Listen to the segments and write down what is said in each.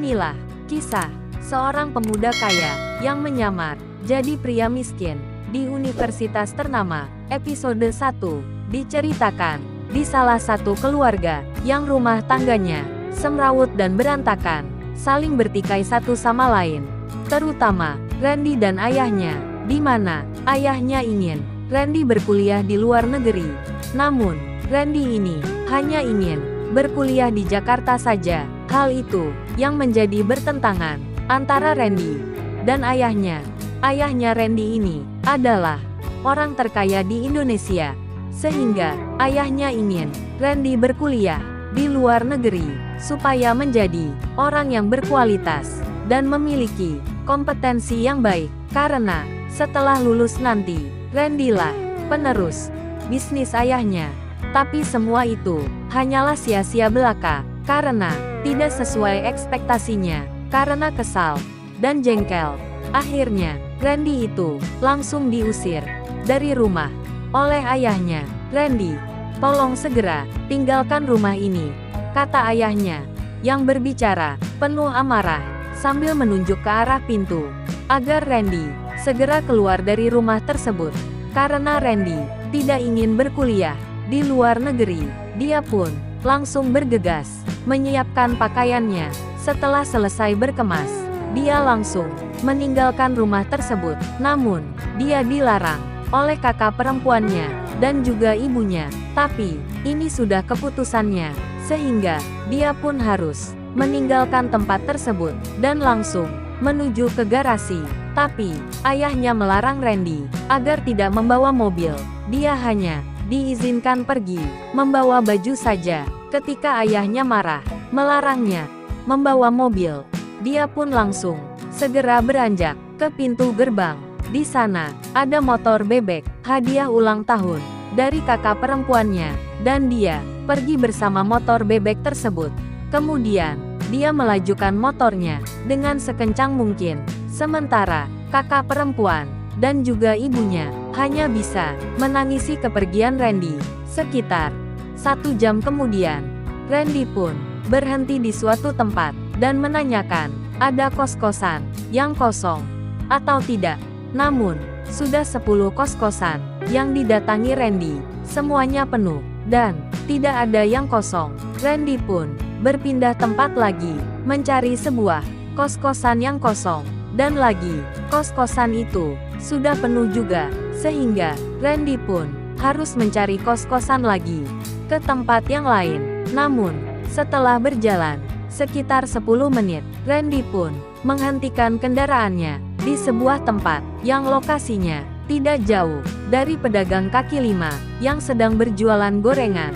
Inilah kisah seorang pemuda kaya yang menyamar jadi pria miskin di universitas ternama. Episode 1 diceritakan di salah satu keluarga yang rumah tangganya semrawut dan berantakan, saling bertikai satu sama lain, terutama Randy dan ayahnya, di mana ayahnya ingin Randy berkuliah di luar negeri. Namun, Randy ini hanya ingin berkuliah di Jakarta saja. Hal itu yang menjadi bertentangan antara Randy dan ayahnya. Ayahnya Randy ini adalah orang terkaya di Indonesia, sehingga ayahnya ingin Randy berkuliah di luar negeri supaya menjadi orang yang berkualitas dan memiliki kompetensi yang baik, karena setelah lulus nanti Randy lah penerus bisnis ayahnya. Tapi semua itu hanyalah sia-sia belaka, karena tidak sesuai ekspektasinya. Karena kesal dan jengkel, akhirnya Randy itu langsung diusir dari rumah oleh ayahnya. "Randy, tolong segera tinggalkan rumah ini," kata ayahnya yang berbicara penuh amarah sambil menunjuk ke arah pintu agar Randy segera keluar dari rumah tersebut. Karena Randy tidak ingin berkuliah di luar negeri, dia pun langsung bergegas menyiapkan pakaiannya. Setelah selesai berkemas, dia langsung meninggalkan rumah tersebut. Namun, dia dilarang oleh kakak perempuannya dan juga ibunya. Tapi, ini sudah keputusannya, sehingga dia pun harus meninggalkan tempat tersebut dan langsung menuju ke garasi. Tapi, ayahnya melarang Randy agar tidak membawa mobil. Dia hanya diizinkan pergi membawa baju saja. Ketika ayahnya marah, melarangnya membawa mobil, dia pun langsung segera beranjak ke pintu gerbang. Di sana ada motor bebek hadiah ulang tahun dari kakak perempuannya, dan dia pergi bersama motor bebek tersebut. Kemudian dia melajukan motornya dengan sekencang mungkin, sementara kakak perempuan dan juga ibunya hanya bisa menangisi kepergian Randy. Sekitar 1 jam kemudian, Randy pun berhenti di suatu tempat dan menanyakan ada kos-kosan yang kosong atau tidak. Namun, sudah 10 kos-kosan yang didatangi Randy, semuanya penuh dan tidak ada yang kosong. Randy pun berpindah tempat lagi, mencari sebuah kos-kosan yang kosong, dan lagi kos-kosan itu sudah penuh juga, sehingga Randy pun harus mencari kos-kosan lagi ke tempat yang lain. Namun, setelah berjalan sekitar 10 menit, Randy pun menghentikan kendaraannya di sebuah tempat yang lokasinya tidak jauh dari pedagang kaki lima yang sedang berjualan gorengan.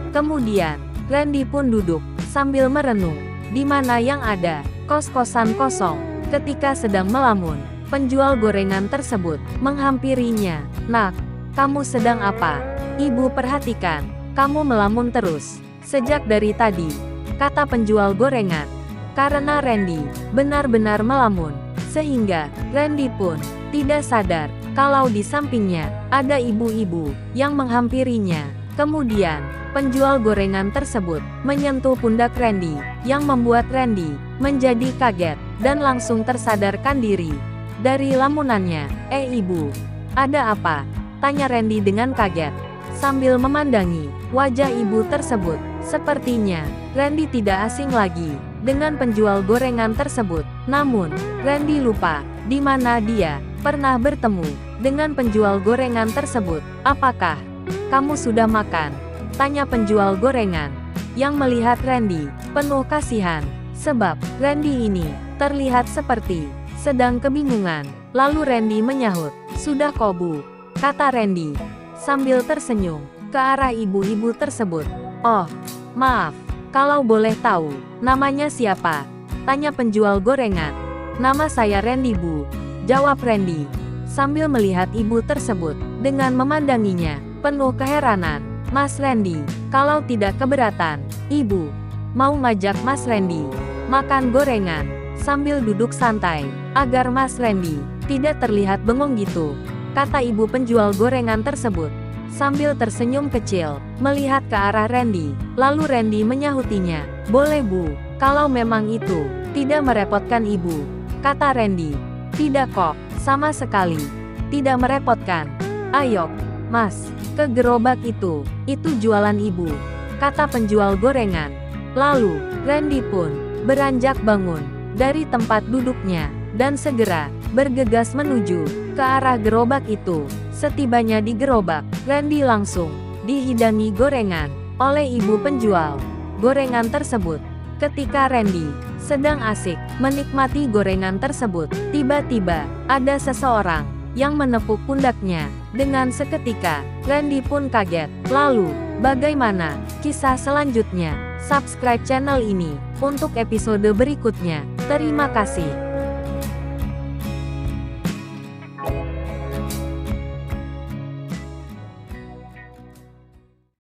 Kemudian, Randy pun duduk sambil merenung di mana yang ada kos-kosan kosong. Ketika sedang melamun, penjual gorengan tersebut menghampirinya. "Nak, kamu sedang apa? Ibu perhatikan, kamu melamun terus sejak dari tadi," kata penjual gorengan. Karena Randy benar-benar melamun, sehingga Randy pun tidak sadar kalau di sampingnya ada ibu-ibu yang menghampirinya. Kemudian, penjual gorengan tersebut menyentuh pundak Randy, yang membuat Randy menjadi kaget dan langsung tersadarkan diri dari lamunannya. Ibu, ada apa?" tanya Randy dengan kaget sambil memandangi wajah ibu tersebut. Sepertinya Randy tidak asing lagi dengan penjual gorengan tersebut. Namun, Randy lupa di mana dia pernah bertemu dengan penjual gorengan tersebut. "Apakah kamu sudah makan?" tanya penjual gorengan, yang melihat Randy penuh kasihan, sebab Randy ini terlihat seperti sedang kebingungan. Lalu Randy menyahut, "Sudah kok Bu," kata Randy sambil tersenyum ke arah ibu-ibu tersebut. "Oh, maaf, kalau boleh tahu, namanya siapa?" tanya penjual gorengan. "Nama saya Randy Bu," jawab Randy sambil melihat ibu tersebut dengan memandanginya penuh keheranan. "Mas Randy, kalau tidak keberatan, Ibu mau ngajak Mas Randy makan gorengan sambil duduk santai, agar Mas Randy tidak terlihat bengong gitu," kata ibu penjual gorengan tersebut sambil tersenyum kecil melihat ke arah Randy. Lalu Randy menyahutinya, "Boleh Bu, kalau memang itu Tidak merepotkan ibu, kata Randy. Tidak kok, sama sekali. Tidak merepotkan. Ayo, Mas, ke gerobak itu jualan ibu, kata penjual gorengan. Lalu, Randy pun beranjak bangun dari tempat duduknya, dan segera bergegas menuju ke arah gerobak itu. Setibanya di gerobak, Randy langsung dihidangi gorengan oleh ibu penjual gorengan tersebut. Ketika Randy sedang asik menikmati gorengan tersebut, tiba-tiba ada seseorang yang menepuk pundaknya. Dengan seketika, Randy pun kaget. Lalu, bagaimana kisah selanjutnya? Subscribe channel ini untuk episode berikutnya. Terima kasih.